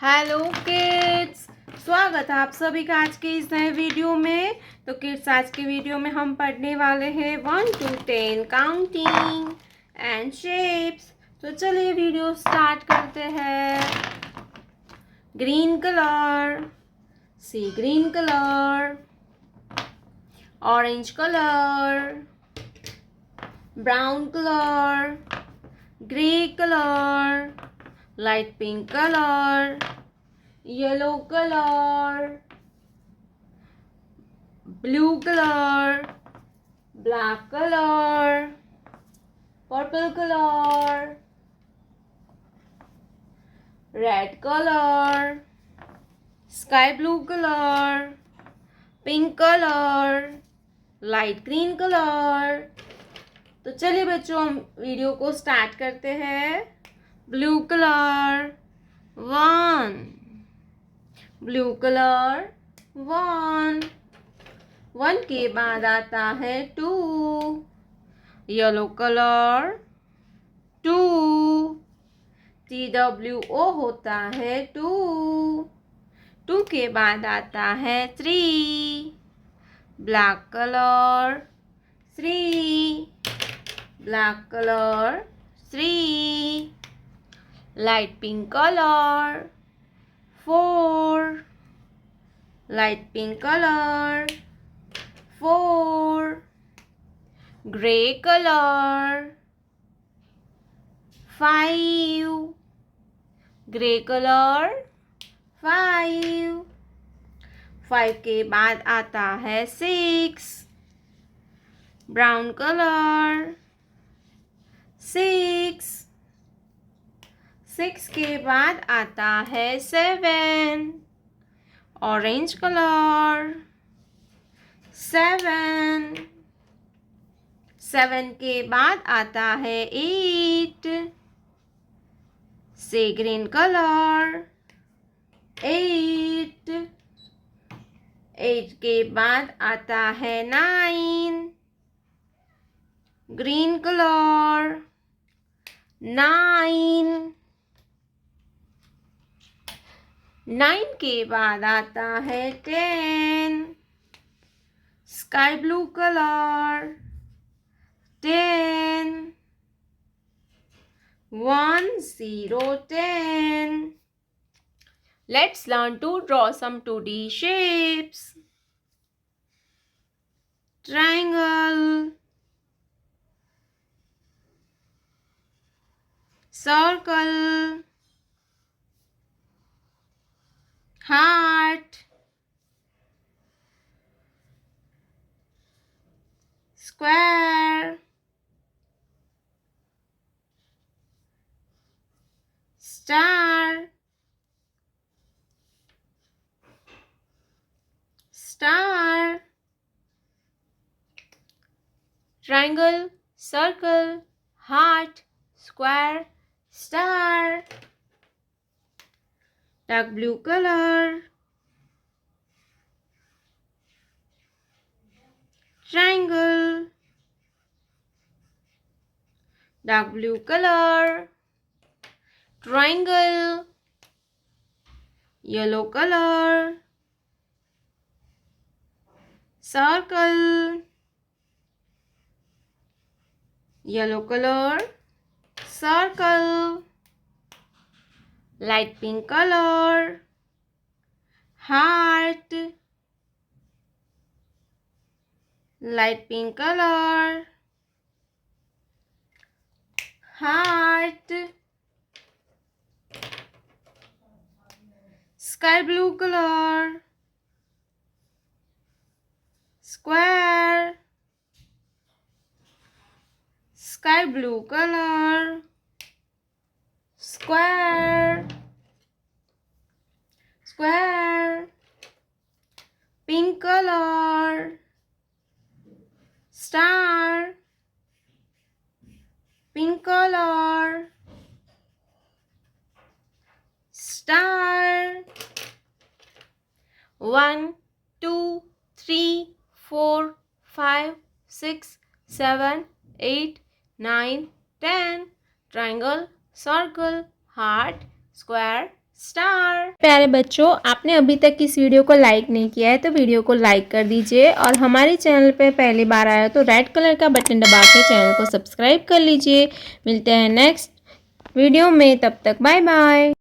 Hello kids, स्वागत है आप सभी का आज के इस नए वीडियो में। तो किड्स, आज के वीडियो में हम पढ़ने वाले हैं 1 to 10 काउंटिंग एंड शेप्स। तो चलिए वीडियो स्टार्ट करते हैं। Green colour, sea green colour, orange colour, brown colour, grey colour, light pink color, yellow color, blue color, black color, purple color, red color, sky blue color, pink color, light green color। तो चलिए बच्चों, हम video को start करते हैं। Blue colour 1, blue colour 1 के बाद आता है 2, येलो कलर 2, TWO होता है 2 के बाद आता है 3, black colour 3, black colour 3, light pink color 4, light pink color 4, gray color 5, gray color 5 के बाद आता है 6, brown color 6 के बाद आता है 7, ऑरेंज कलर 7 के बाद आता है 8, सी ग्रीन कलर 8 के बाद आता है 9, ग्रीन कलर 9 के बाद आता है 10, sky blue colour 10, 1 0 10। Let's learn to draw some 2D shapes. Triangle, circle, heart, square, star, triangle, circle, heart, square, star, dark blue color, triangle, dark blue color, triangle, yellow color, circle, yellow color, circle, light pink color, heart, light pink color, heart, sky blue color, square, sky blue color, square, pink color, star, pink color, star, 1 2 3 4 5 6 7 8 9 10, triangle, circle, heart, square, star. प्यारे बच्चों, आपने अभी तक इस video को like नहीं किया है तो वीडियो को लाइक कर दीजिए और हमारे चैनल पे पहली बार आया तो रेड कलर का बटन दबा के चैनल को सब्सक्राइब कर लीजिए। मिलते हैं नेक्स्ट वीडियो में, तब तक बाय बाय।